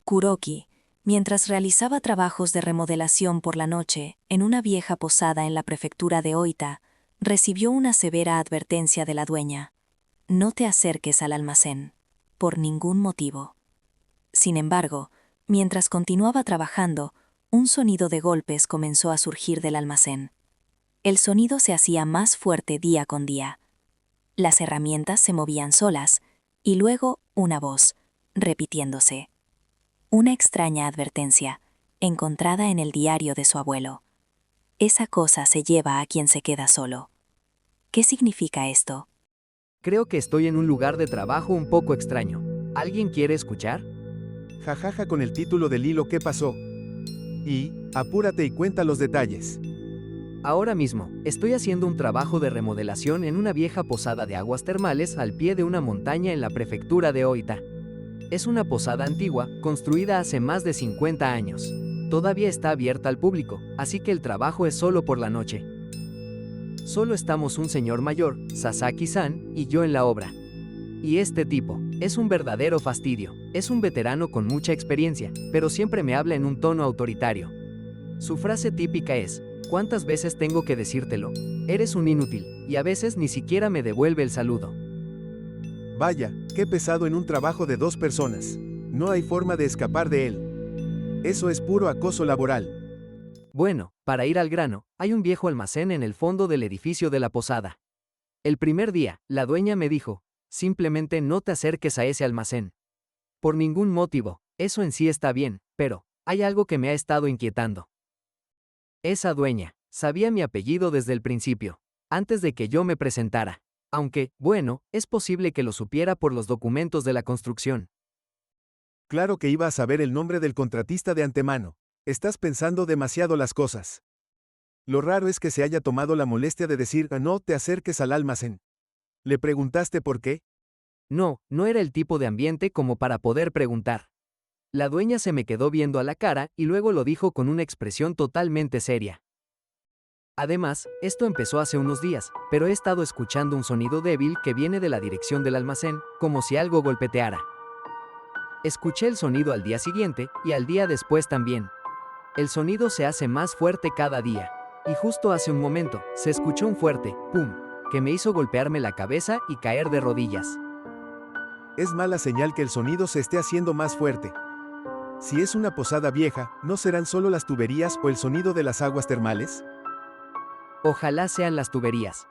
Kuroki, mientras realizaba trabajos de remodelación por la noche en una vieja posada en la prefectura de Oita, recibió una severa advertencia de la dueña. No te acerques al almacén, por ningún motivo. Sin embargo, mientras continuaba trabajando, un sonido de golpes comenzó a surgir del almacén. El sonido se hacía más fuerte día con día. Las herramientas se movían solas, y luego una voz, repitiéndose. Una extraña advertencia, encontrada en el diario de su abuelo. Esa cosa se lleva a quien se queda solo. ¿Qué significa esto? Creo que estoy en un lugar de trabajo un poco extraño. ¿Alguien quiere escuchar? Jajaja con el título del hilo ¿qué pasó? Y, apúrate y cuenta los detalles. Ahora mismo, estoy haciendo un trabajo de remodelación en una vieja posada de aguas termales al pie de una montaña en la prefectura de Oita. Es una posada antigua, construida hace más de 50 años. Todavía está abierta al público, así que el trabajo es solo por la noche. Solo estamos un señor mayor, Sasaki-san, y yo en la obra. Y este tipo, es un verdadero fastidio. Es un veterano con mucha experiencia, pero siempre me habla en un tono autoritario. Su frase típica es, ¿cuántas veces tengo que decírtelo? Eres un inútil, y a veces ni siquiera me devuelve el saludo. Vaya, qué pesado en un trabajo de 2 personas. No hay forma de escapar de él. Eso es puro acoso laboral. Bueno, para ir al grano, hay un viejo almacén en el fondo del edificio de la posada. El primer día, la dueña me dijo, simplemente no te acerques a ese almacén. Por ningún motivo, eso en sí está bien, pero, hay algo que me ha estado inquietando. Esa dueña, sabía mi apellido desde el principio, antes de que yo me presentara. Aunque, bueno, es posible que lo supiera por los documentos de la construcción. Claro que iba a saber el nombre del contratista de antemano. Estás pensando demasiado las cosas. Lo raro es que se haya tomado la molestia de decir no te acerques al almacén. ¿Le preguntaste por qué? No, no era el tipo de ambiente como para poder preguntar. La dueña se me quedó viendo a la cara y luego lo dijo con una expresión totalmente seria. Además, esto empezó hace unos días, pero he estado escuchando un sonido débil que viene de la dirección del almacén, como si algo golpeteara. Escuché el sonido al día siguiente y al día después también. El sonido se hace más fuerte cada día. Y justo hace un momento, se escuchó un fuerte ¡pum!, que me hizo golpearme la cabeza y caer de rodillas. Es mala señal que el sonido se esté haciendo más fuerte. Si es una posada vieja, ¿no serán solo las tuberías o el sonido de las aguas termales? Ojalá sean las tuberías.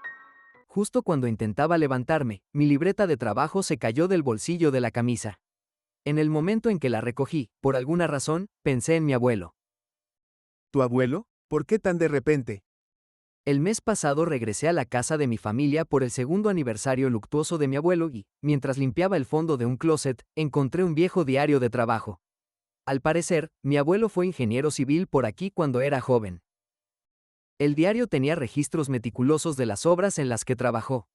Justo cuando intentaba levantarme, mi libreta de trabajo se cayó del bolsillo de la camisa. En el momento en que la recogí, por alguna razón, pensé en mi abuelo. ¿Tu abuelo? ¿Por qué tan de repente? El mes pasado regresé a la casa de mi familia por el segundo aniversario luctuoso de mi abuelo y, mientras limpiaba el fondo de un closet, encontré un viejo diario de trabajo. Al parecer, mi abuelo fue ingeniero civil por aquí cuando era joven. El diario tenía registros meticulosos de las obras en las que trabajó.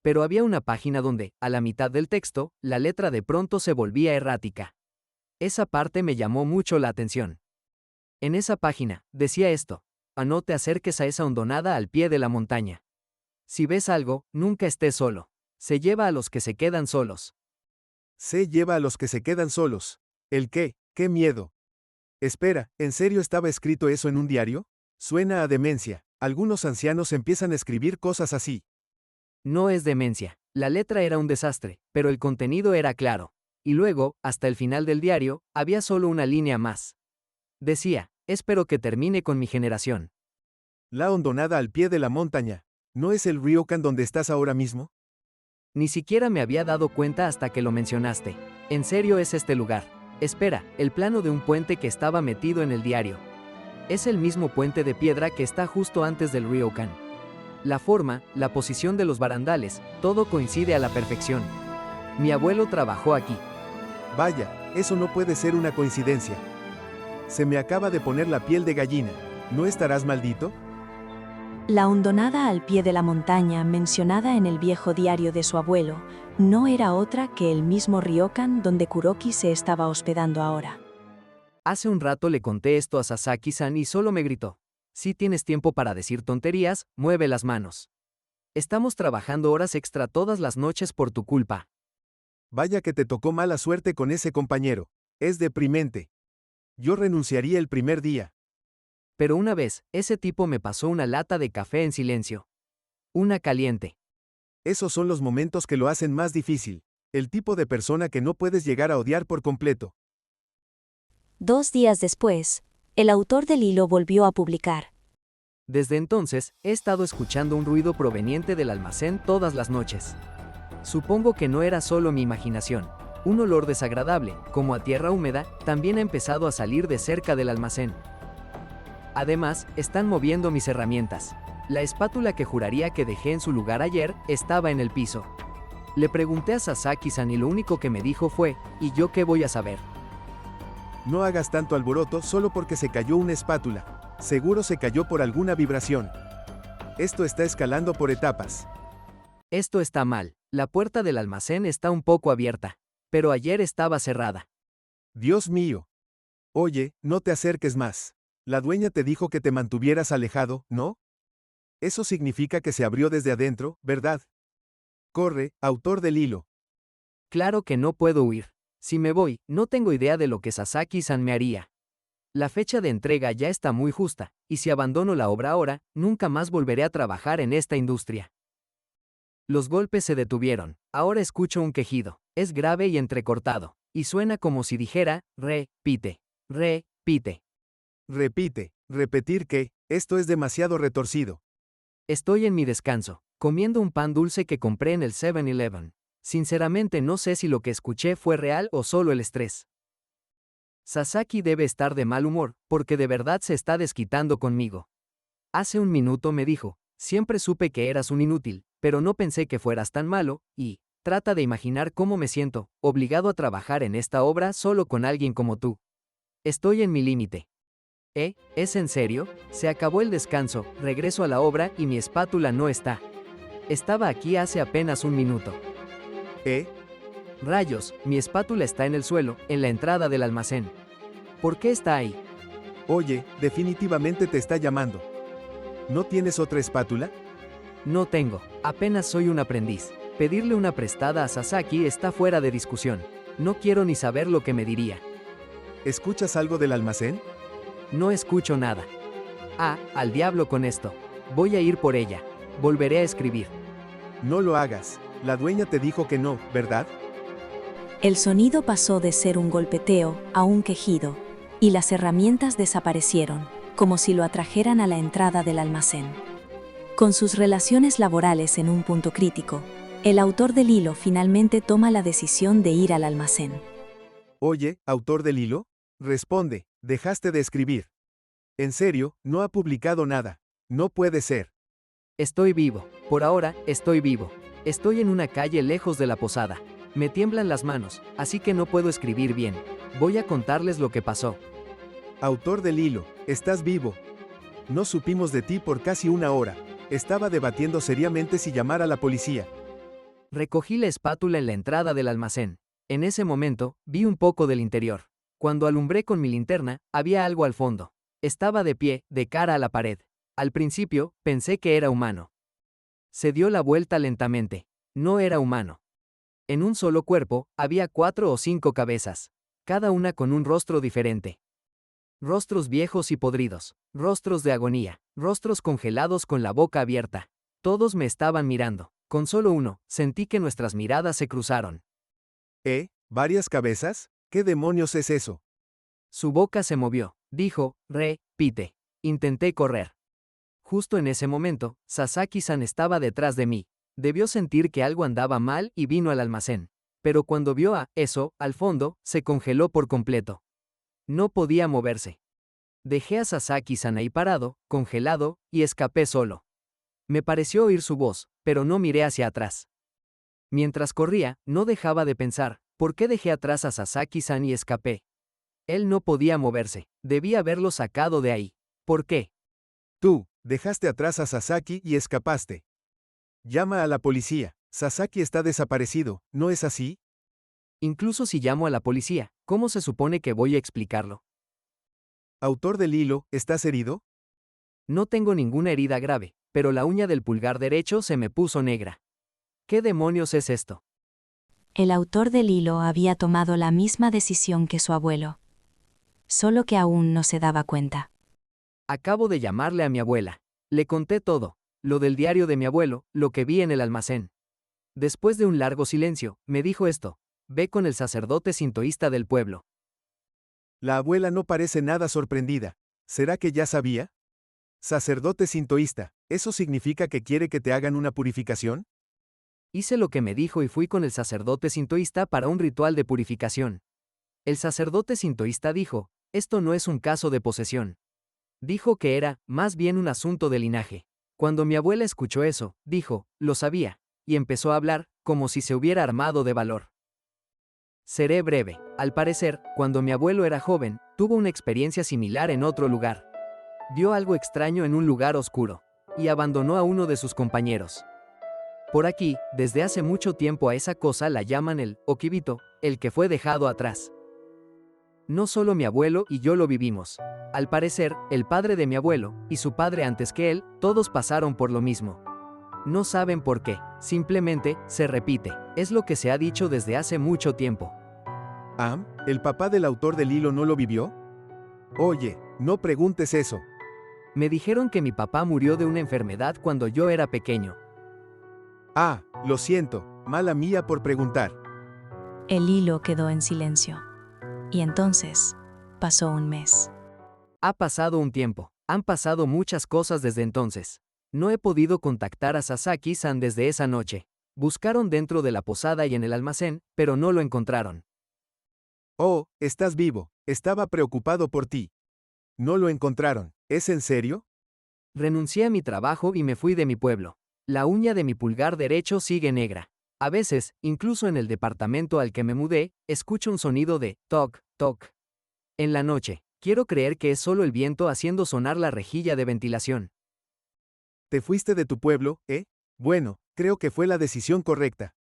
Pero había una página donde, a la mitad del texto, la letra de pronto se volvía errática. Esa parte me llamó mucho la atención. En esa página, decía esto: no te acerques a esa hondonada al pie de la montaña. Si ves algo, nunca estés solo. Se lleva a los que se quedan solos. Se lleva a los que se quedan solos. ¿El qué? ¡Qué miedo! Espera, ¿en serio estaba escrito eso en un diario? Suena a demencia. Algunos ancianos empiezan a escribir cosas así. No es demencia. La letra era un desastre, pero el contenido era claro. Y luego, hasta el final del diario, había solo una línea más. Decía: espero que termine con mi generación. La hondonada al pie de la montaña. ¿No es el ryokan donde estás ahora mismo? Ni siquiera me había dado cuenta hasta que lo mencionaste. En serio es este lugar. Espera, el plano de un puente que estaba metido en el diario. Es el mismo puente de piedra que está justo antes del ryokan. La forma, la posición de los barandales, todo coincide a la perfección. Mi abuelo trabajó aquí. Vaya, eso no puede ser una coincidencia. Se me acaba de poner la piel de gallina. ¿No estarás maldito? La hondonada al pie de la montaña mencionada en el viejo diario de su abuelo no era otra que el mismo ryokan donde Kuroki se estaba hospedando ahora. Hace un rato le conté esto a Sasaki-san y solo me gritó: si tienes tiempo para decir tonterías, mueve las manos. Estamos trabajando horas extra todas las noches por tu culpa. Vaya que te tocó mala suerte con ese compañero. Es deprimente. Yo renunciaría el primer día. Pero una vez, ese tipo me pasó una lata de café en silencio. Una caliente. Esos son los momentos que lo hacen más difícil. El tipo de persona que no puedes llegar a odiar por completo. 2 días después, el autor del hilo volvió a publicar. Desde entonces, he estado escuchando un ruido proveniente del almacén todas las noches. Supongo que no era solo mi imaginación. Un olor desagradable, como a tierra húmeda, también ha empezado a salir de cerca del almacén. Además, están moviendo mis herramientas. La espátula que juraría que dejé en su lugar ayer estaba en el piso. Le pregunté a Sasaki-san y lo único que me dijo fue, ¿y yo qué voy a saber? No hagas tanto alboroto solo porque se cayó una espátula. Seguro se cayó por alguna vibración. Esto está escalando por etapas. Esto está mal. La puerta del almacén está un poco abierta. Pero ayer estaba cerrada. Dios mío. Oye, no te acerques más. La dueña te dijo que te mantuvieras alejado, ¿no? Eso significa que se abrió desde adentro, ¿verdad? Corre, autor del hilo. Claro que no puedo huir. Si me voy, no tengo idea de lo que Sasaki-san me haría. La fecha de entrega ya está muy justa, y si abandono la obra ahora, nunca más volveré a trabajar en esta industria. Los golpes se detuvieron. Ahora escucho un quejido. Es grave y entrecortado, y suena como si dijera, repite, repite. Repite, repetir que, esto es demasiado retorcido. Estoy en mi descanso, comiendo un pan dulce que compré en el 7-Eleven. Sinceramente no sé si lo que escuché fue real o solo el estrés. Sasaki debe estar de mal humor, porque de verdad se está desquitando conmigo. Hace un minuto me dijo, siempre supe que eras un inútil, pero no pensé que fueras tan malo, y, trata de imaginar cómo me siento, obligado a trabajar en esta obra solo con alguien como tú. Estoy en mi límite. ¿Es en serio? Se acabó el descanso, regreso a la obra y mi espátula no está. Estaba aquí hace apenas un minuto. Rayos, mi espátula está en el suelo, en la entrada del almacén. ¿Por qué está ahí? Oye, definitivamente te está llamando. ¿No tienes otra espátula? No tengo, apenas soy un aprendiz. Pedirle una prestada a Sasaki está fuera de discusión. No quiero ni saber lo que me diría. ¿Escuchas algo del almacén? No escucho nada. Al diablo con esto. Voy a ir por ella. Volveré a escribir. No lo hagas. La dueña te dijo que no, ¿verdad? El sonido pasó de ser un golpeteo a un quejido, y las herramientas desaparecieron, como si lo atrajeran a la entrada del almacén. Con sus relaciones laborales en un punto crítico, el autor del hilo finalmente toma la decisión de ir al almacén. Oye, autor del hilo, responde, dejaste de escribir. En serio, no ha publicado nada. No puede ser. Estoy vivo. Por ahora, estoy vivo. Estoy en una calle lejos de la posada. Me tiemblan las manos, así que no puedo escribir bien. Voy a contarles lo que pasó. Autor del hilo, estás vivo. No supimos de ti por casi una hora. Estaba debatiendo seriamente si llamar a la policía. Recogí la espátula en la entrada del almacén. En ese momento, vi un poco del interior. Cuando alumbré con mi linterna, había algo al fondo. Estaba de pie, de cara a la pared. Al principio, pensé que era humano. Se dio la vuelta lentamente. No era humano. En un solo cuerpo, había 4 o 5 cabezas, cada una con un rostro diferente. Rostros viejos y podridos, rostros de agonía, rostros congelados con la boca abierta. Todos me estaban mirando. Con solo uno, sentí que nuestras miradas se cruzaron. ¿Varias cabezas? ¿Qué demonios es eso? Su boca se movió. Dijo, repite. Intenté correr. Justo en ese momento, Sasaki-san estaba detrás de mí. Debió sentir que algo andaba mal y vino al almacén. Pero cuando vio eso, al fondo, se congeló por completo. No podía moverse. Dejé a Sasaki-san ahí parado, congelado, y escapé solo. Me pareció oír su voz, pero no miré hacia atrás. Mientras corría, no dejaba de pensar, ¿por qué dejé atrás a Sasaki-san y escapé? Él no podía moverse, debía haberlo sacado de ahí. ¿Por qué? Tú, dejaste atrás a Sasaki y escapaste. Llama a la policía. Sasaki está desaparecido, ¿no es así? Incluso si llamo a la policía, ¿cómo se supone que voy a explicarlo? Autor del hilo, ¿estás herido? No tengo ninguna herida grave, pero la uña del pulgar derecho se me puso negra. ¿Qué demonios es esto? El autor del hilo había tomado la misma decisión que su abuelo. Solo que aún no se daba cuenta. Acabo de llamarle a mi abuela. Le conté todo, lo del diario de mi abuelo, lo que vi en el almacén. Después de un largo silencio, me dijo esto: ve con el sacerdote sintoísta del pueblo. La abuela no parece nada sorprendida. ¿Será que ya sabía? Sacerdote sintoísta, ¿eso significa que quiere que te hagan una purificación? Hice lo que me dijo y fui con el sacerdote sintoísta para un ritual de purificación. El sacerdote sintoísta dijo: esto no es un caso de posesión. Dijo que era, más bien, un asunto de linaje. Cuando mi abuela escuchó eso, dijo: lo sabía, y empezó a hablar, como si se hubiera armado de valor. Seré breve. Al parecer, cuando mi abuelo era joven, tuvo una experiencia similar en otro lugar. Vio algo extraño en un lugar oscuro, y abandonó a uno de sus compañeros. Por aquí, desde hace mucho tiempo a esa cosa la llaman el Okibito, el que fue dejado atrás. No solo mi abuelo y yo lo vivimos. Al parecer, el padre de mi abuelo, y su padre antes que él, todos pasaron por lo mismo. No saben por qué, simplemente, se repite. Es lo que se ha dicho desde hace mucho tiempo. ¿El papá del autor del hilo no lo vivió? Oye, no preguntes eso. Me dijeron que mi papá murió de una enfermedad cuando yo era pequeño. Lo siento, mala mía por preguntar. El hilo quedó en silencio. Y entonces, pasó un mes. Ha pasado un tiempo. Han pasado muchas cosas desde entonces. No he podido contactar a Sasaki-san desde esa noche. Buscaron dentro de la posada y en el almacén, pero no lo encontraron. Oh, estás vivo. Estaba preocupado por ti. No lo encontraron. ¿Es en serio? Renuncié a mi trabajo y me fui de mi pueblo. La uña de mi pulgar derecho sigue negra. A veces, incluso en el departamento al que me mudé, escucho un sonido de toc, toc. En la noche, quiero creer que es solo el viento haciendo sonar la rejilla de ventilación. ¿Te fuiste de tu pueblo, eh? Bueno, creo que fue la decisión correcta.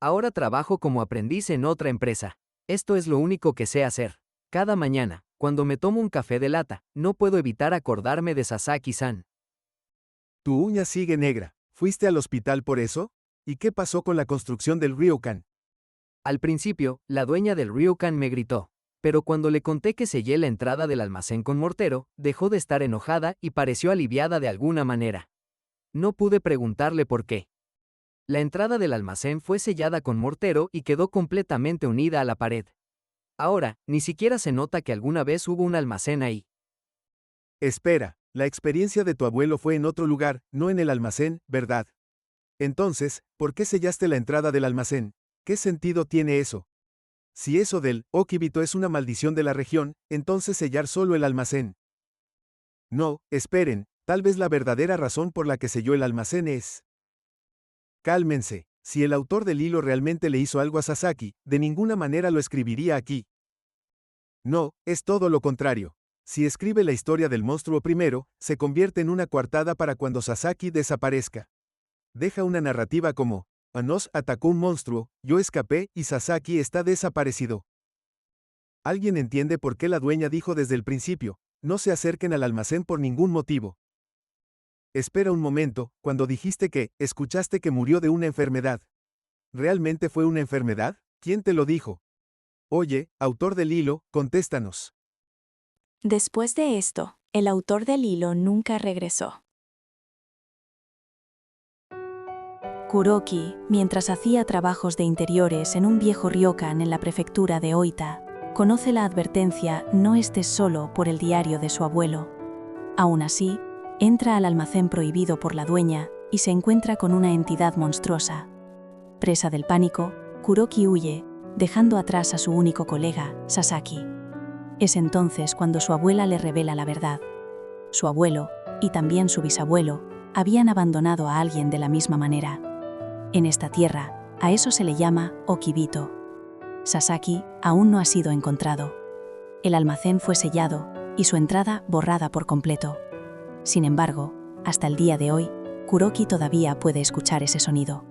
Ahora trabajo como aprendiz en otra empresa. Esto es lo único que sé hacer. Cada mañana, cuando me tomo un café de lata, no puedo evitar acordarme de Sasaki-san. Tu uña sigue negra. ¿Fuiste al hospital por eso? ¿Y qué pasó con la construcción del ryokan? Al principio, la dueña del ryokan me gritó, pero cuando le conté que sellé la entrada del almacén con mortero, dejó de estar enojada y pareció aliviada de alguna manera. No pude preguntarle por qué. La entrada del almacén fue sellada con mortero y quedó completamente unida a la pared. Ahora, ni siquiera se nota que alguna vez hubo un almacén ahí. Espera, la experiencia de tu abuelo fue en otro lugar, no en el almacén, ¿verdad? Entonces, ¿por qué sellaste la entrada del almacén? ¿Qué sentido tiene eso? Si eso del Okibito es una maldición de la región, entonces sellar solo el almacén. No, esperen, tal vez la verdadera razón por la que selló el almacén es... Cálmense, si el autor del hilo realmente le hizo algo a Sasaki, de ninguna manera lo escribiría aquí. No, es todo lo contrario. Si escribe la historia del monstruo primero, se convierte en una coartada para cuando Sasaki desaparezca. Deja una narrativa como: nos atacó un monstruo, yo escapé y Sasaki está desaparecido. ¿Alguien entiende por qué la dueña dijo desde el principio: no se acerquen al almacén por ningún motivo? Espera un momento, cuando dijiste que escuchaste que murió de una enfermedad. ¿Realmente fue una enfermedad? ¿Quién te lo dijo? Oye, autor del hilo, contéstanos. Después de esto, el autor del hilo nunca regresó. Kuroki, mientras hacía trabajos de interiores en un viejo ryokan en la prefectura de Oita, conoce la advertencia «No estés solo» por el diario de su abuelo. Aún así, entra al almacén prohibido por la dueña y se encuentra con una entidad monstruosa. Presa del pánico, Kuroki huye, dejando atrás a su único colega, Sasaki. Es entonces cuando su abuela le revela la verdad. Su abuelo, y también su bisabuelo, habían abandonado a alguien de la misma manera. En esta tierra, a eso se le llama Okibito. Sasaki aún no ha sido encontrado. El almacén fue sellado y su entrada borrada por completo. Sin embargo, hasta el día de hoy, Kuroki todavía puede escuchar ese sonido.